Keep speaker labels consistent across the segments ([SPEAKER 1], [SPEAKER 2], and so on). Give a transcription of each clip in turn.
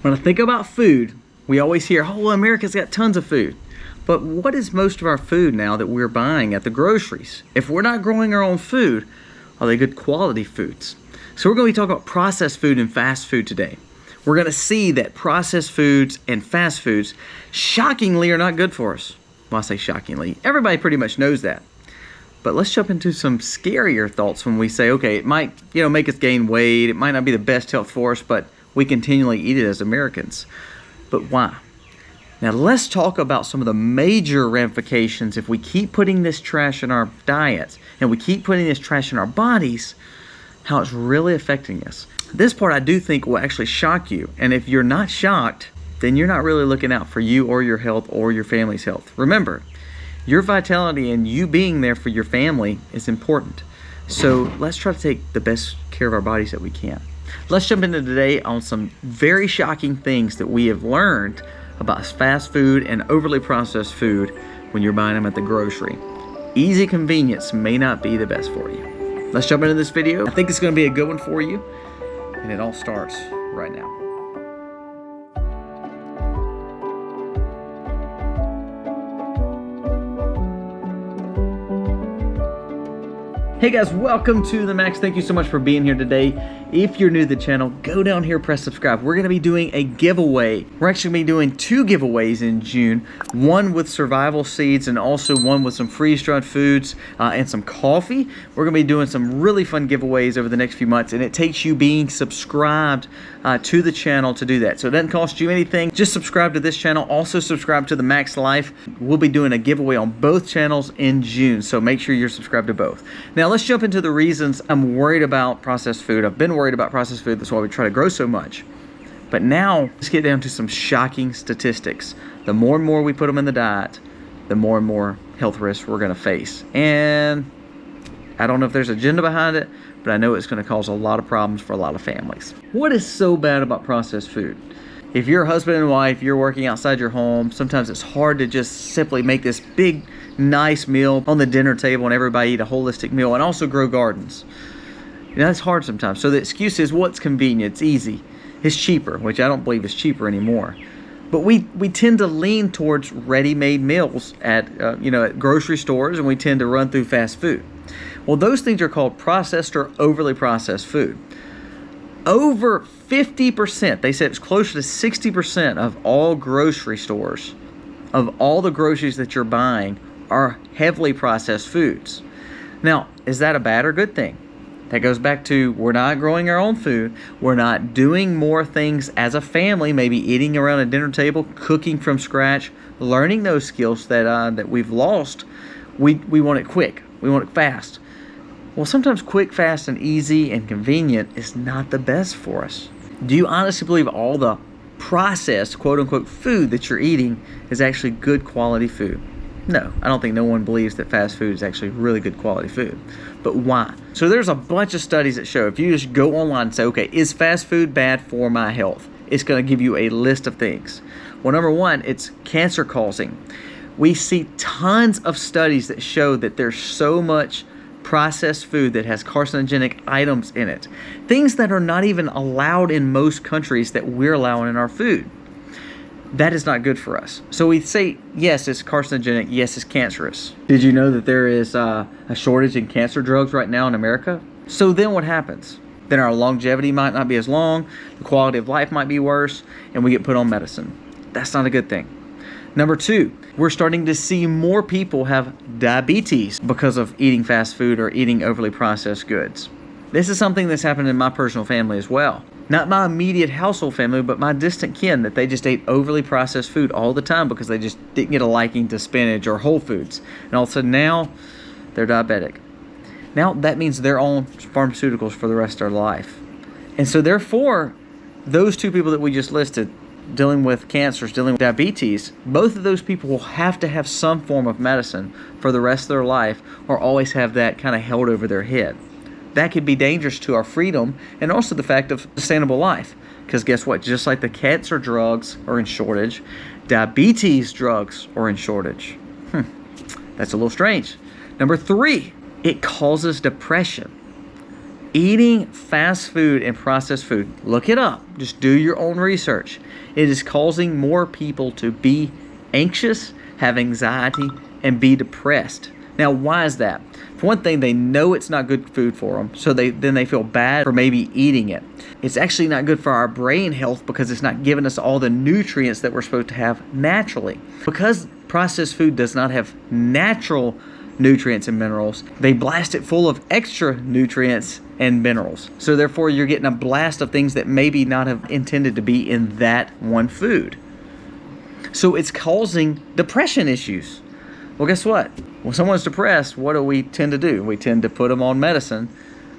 [SPEAKER 1] When I think about food, we always hear, oh, well, America's got tons of food. But what is most of our food now that we're buying at the groceries? If we're not growing our own food, are they good quality foods? So we're going to be talking about processed food and fast food today. We're going to see that processed foods and fast foods, shockingly, are not good for us. Well, I say shockingly. Everybody pretty much knows that. But let's jump into some scarier thoughts when we say, okay, it might, make us gain weight. It might not be the best health for us, but we continually eat it as Americans. But why? Now let's talk about some of the major ramifications if we keep putting this trash in our diets and we keep putting this trash in our bodies, how it's really affecting us. This part I do think will actually shock you. And if you're not shocked, then you're not really looking out for you or your health or your family's health. Remember, your vitality and you being there for your family is important. So let's try to take the best care of our bodies that we can. Let's jump into today on some very shocking things that we have learned about fast food and overly processed food when you're buying them at the grocery. Easy convenience may not be the best for you. Let's jump into this video. I think it's going to be a good one for you, and it all starts right now. Hey guys, welcome to the Max. Thank you so much for being here today. If you're new to the channel, go down here, press subscribe. We're going to be doing a giveaway. We're actually going to be doing 2 giveaways in June. One with survival seeds and also one with some freeze-dried foods and some coffee. We're going to be doing some really fun giveaways over the next few months, and it takes you being subscribed to the channel to do that. So it doesn't cost you anything. Just subscribe to this channel. Also subscribe to the Max Life. We'll be doing a giveaway on both channels in June, so make sure you're subscribed to both. Now let's jump into the reasons I'm worried about processed food. I've been worried about processed food. That's why we try to grow so much. But now let's get down to some shocking statistics. The more and more we put them in the diet, the more and more health risks we're going to face. And I don't know if there's an agenda behind it, but I know it's going to cause a lot of problems for a lot of families. What is so bad about processed food? If you're a husband and wife, you're working outside your home, sometimes it's hard to just simply make this big, nice meal on the dinner table and everybody eat a holistic meal and also grow gardens. That's hard sometimes. So the excuse is, well, it's convenient, it's easy, it's cheaper, which I don't believe is cheaper anymore. But we tend to lean towards ready-made meals at at grocery stores, and we tend to run through fast food. Well, those things are called processed or overly processed food. Over 50%, they said it's closer to 60% of all grocery stores, of all the groceries that you're buying, are heavily processed foods. Now, is that a bad or good thing? That goes back to, we're not growing our own food. We're not doing more things as a family, maybe eating around a dinner table, cooking from scratch, learning those skills that we've lost. We want it quick. We want it fast. Well, sometimes quick, fast, and easy and convenient is not the best for us. Do you honestly believe all the processed, quote-unquote, food that you're eating is actually good quality food? No, I don't think no one believes that fast food is actually really good quality food. But why? So there's a bunch of studies that show if you just go online and say, okay, is fast food bad for my health? It's going to give you a list of things. Well, number one, it's cancer causing. We see tons of studies that show that there's so much processed food that has carcinogenic items in it. Things that are not even allowed in most countries that we're allowing in our food. That is not good for us. So we say, yes, it's carcinogenic, yes, it's cancerous. Did you know that there is a shortage in cancer drugs right now in America? So then what happens? Then our longevity might not be as long, the quality of life might be worse, and we get put on medicine. That's not a good thing. Number two, we're starting to see more people have diabetes because of eating fast food or eating overly processed goods. This is something that's happened in my personal family as well. Not my immediate household family, but my distant kin, that they just ate overly processed food all the time because they just didn't get a liking to spinach or whole foods. And all of a sudden now, they're diabetic. Now that means they're on pharmaceuticals for the rest of their life. And so therefore, those 2 people that we just listed, dealing with cancers, dealing with diabetes, both of those people will have to have some form of medicine for the rest of their life or always have that kind of held over their head. That could be dangerous to our freedom and also the fact of sustainable life. Because guess what? Just like the cancer drugs are in shortage, diabetes drugs are in shortage. That's a little strange. Number 3, it causes depression. Eating fast food and processed food, look it up, just do your own research. It is causing more people to be anxious, have anxiety, and be depressed. Now, why is that? For one thing, they know it's not good food for them, so then they feel bad for maybe eating it. It's actually not good for our brain health because it's not giving us all the nutrients that we're supposed to have naturally. Because processed food does not have natural nutrients and minerals, they blast it full of extra nutrients and minerals. So therefore, you're getting a blast of things that maybe not have intended to be in that one food. So it's causing depression issues. Well, guess what? When someone's depressed, what do we tend to do? We tend to put them on medicine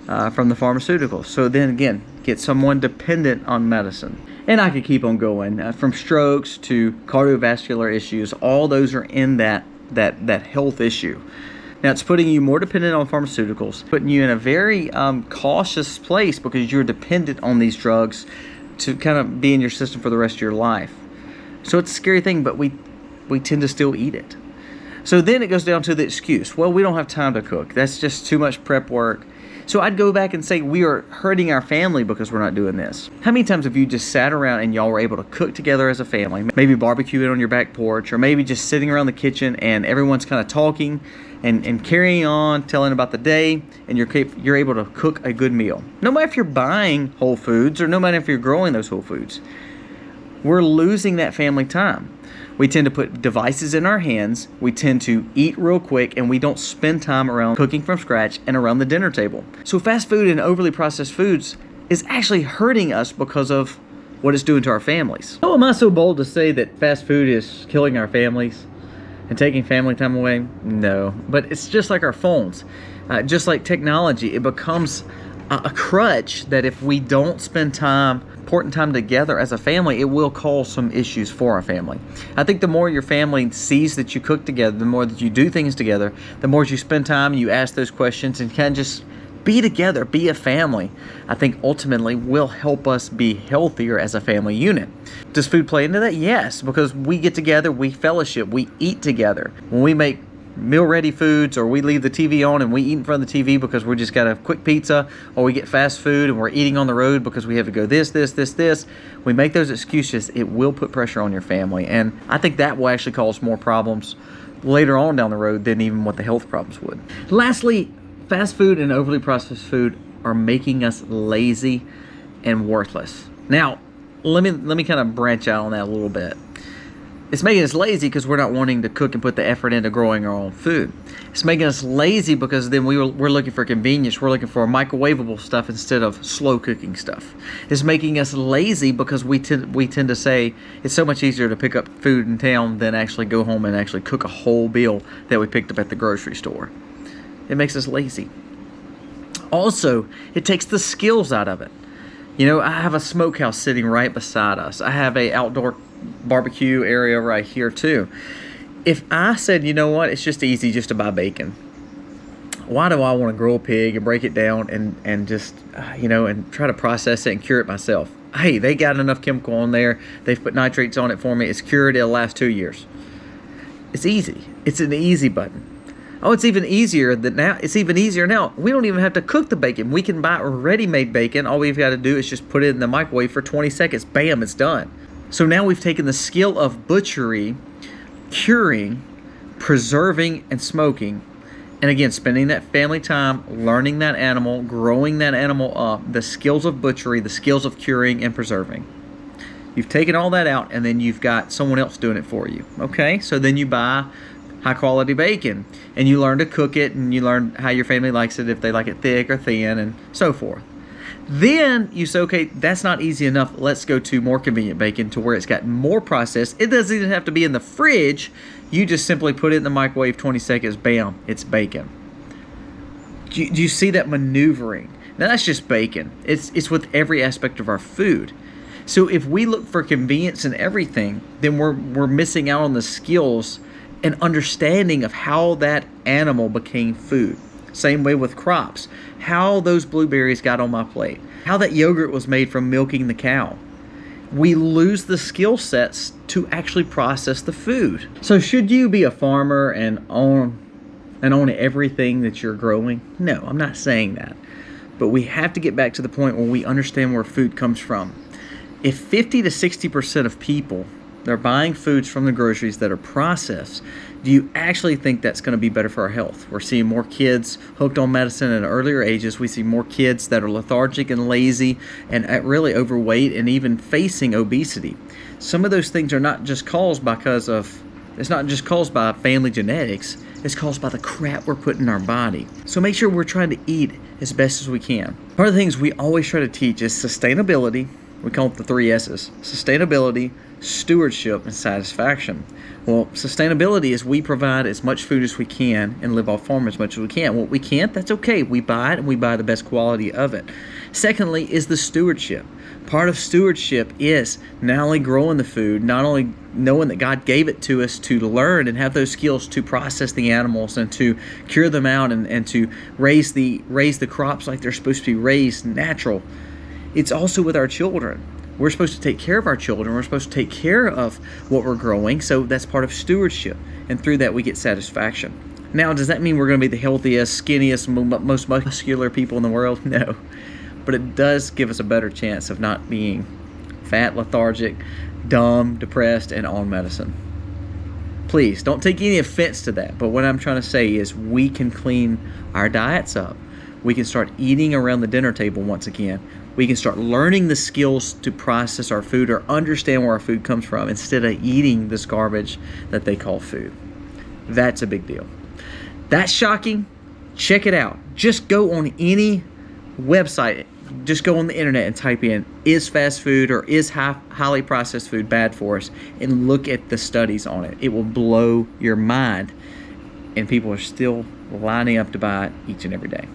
[SPEAKER 1] from the pharmaceuticals. So then again, get someone dependent on medicine. And I could keep on going. From strokes to cardiovascular issues, all those are in that health issue. Now, it's putting you more dependent on pharmaceuticals, putting you in a very cautious place because you're dependent on these drugs to kind of be in your system for the rest of your life. So it's a scary thing, but we tend to still eat it. So then it goes down to the excuse. Well, we don't have time to cook. That's just too much prep work. So I'd go back and say we are hurting our family because we're not doing this. How many times have you just sat around and y'all were able to cook together as a family? Maybe barbecuing on your back porch, or maybe just sitting around the kitchen and everyone's kind of talking and carrying on, telling about the day, and you're able to cook a good meal. No matter if you're buying whole foods or no matter if you're growing those whole foods. We're losing that family time. We tend to put devices in our hands, we tend to eat real quick, and we don't spend time around cooking from scratch and around the dinner table. So fast food and overly processed foods is actually hurting us because of what it's doing to our families. Oh, am I so bold to say that fast food is killing our families and taking family time away? No, but it's just like our phones. Just like technology, it becomes a crutch that if we don't spend important time together as a family, it will cause some issues for our family. I think the more your family sees that you cook together, the more that you do things together, the more you spend time and you ask those questions and kind of just be together, be a family, I think ultimately will help us be healthier as a family unit. Does food play into that? Yes, because we get together, we fellowship, we eat together. When we make meal-ready foods, or we leave the TV on and we eat in front of the TV because we just got a quick pizza, or we get fast food and we're eating on the road because we have to go this, we make those excuses, it will put pressure on your family. And I think that will actually cause more problems later on down the road than even what the health problems would. Lastly, fast food and overly processed food are making us lazy and worthless. Now, let me kind of branch out on that a little bit. It's making us lazy because we're not wanting to cook and put the effort into growing our own food. It's making us lazy because then we're looking for convenience. We're looking for microwavable stuff instead of slow cooking stuff. It's making us lazy because we tend to say it's so much easier to pick up food in town than actually go home and actually cook a whole meal that we picked up at the grocery store. It makes us lazy. Also, it takes the skills out of it. You know, I have a smokehouse sitting right beside us. I have a outdoor barbecue area right here too. If I said, you know what, it's just easy just to buy bacon. Why do I want to grow a pig and break it down and just, and try to process it and cure it myself? Hey, they got enough chemical on there. They've put nitrates on it for me. It's cured. It'll last 2 years. It's easy. It's an easy button. Oh, it's even easier now. We don't even have to cook the bacon. We can buy ready-made bacon. All we've got to do is just put it in the microwave for 20 seconds. Bam, it's done. So now we've taken the skill of butchery, curing, preserving, and smoking, and again, spending that family time, learning that animal, growing that animal up, the skills of butchery, the skills of curing and preserving. You've taken all that out, and then you've got someone else doing it for you. Okay, so then you buy high quality bacon, and you learn to cook it, and you learn how your family likes it, if they like it thick or thin, and so forth. Then you say, okay, that's not easy enough. Let's go to more convenient bacon to where it's got more processed. It doesn't even have to be in the fridge. You just simply put it in the microwave, 20 seconds, bam, it's bacon. Do you see that maneuvering? Now that's just bacon. It's with every aspect of our food. So if we look for convenience in everything, then we're missing out on the skills and understanding of how that animal became food. Same way with crops. How those blueberries got on my plate. How that yogurt was made from milking the cow. We lose the skill sets to actually process the food. So should you be a farmer and own everything that you're growing? No, I'm not saying that. but we have to get back to the point where we understand where food comes from. If 50 to 60% of people, they're buying foods from the groceries that are processed, do you actually think that's going to be better for our health? We're seeing more kids hooked on medicine at earlier ages. We see more kids that are lethargic and lazy and really overweight and even facing obesity. Some of those things are not just caused it's not just caused by family genetics, it's caused by the crap we're putting in our body. So make sure we're trying to eat as best as we can. One of the things we always try to teach is sustainability. We call it the 3 S's: sustainability, stewardship, and satisfaction. Well, sustainability is we provide as much food as we can and live off farm as much as we can. What we can't, that's okay. We buy it and we buy the best quality of it. Secondly is the stewardship. Part of stewardship is not only growing the food, not only knowing that God gave it to us to learn and have those skills to process the animals and to cure them out and to raise the crops like they're supposed to be raised natural. It's also with our children. We're supposed to take care of our children. We're supposed to take care of what we're growing. So that's part of stewardship. And through that, we get satisfaction. Now, does that mean we're going to be the healthiest, skinniest, most muscular people in the world? No. But it does give us a better chance of not being fat, lethargic, dumb, depressed, and on medicine. Please, don't take any offense to that. But what I'm trying to say is we can clean our diets up. We can start eating around the dinner table once again. We can start learning the skills to process our food or understand where our food comes from instead of eating this garbage that they call food. That's a big deal. That's shocking. Check it out. Just go on any website. Just go on the internet and type in, is fast food or is highly processed food bad for us? And look at the studies on it. It will blow your mind. And people are still lining up to buy it each and every day.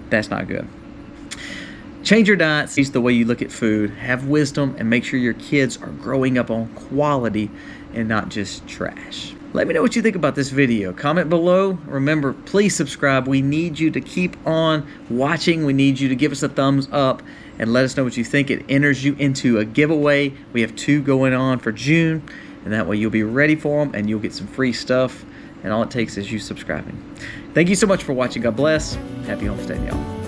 [SPEAKER 1] That's not good. Change your diets, change the way you look at food, have wisdom, and make sure your kids are growing up on quality and not just trash. Let me know what you think about this video. Comment below. Remember, please subscribe. We need you to keep on watching. We need you to give us a thumbs up and let us know what you think. It enters you into a giveaway. We have 2 going on for June, and that way you'll be ready for them and you'll get some free stuff. And all it takes is you subscribing. Thank you so much for watching. God bless. Happy homesteading, y'all.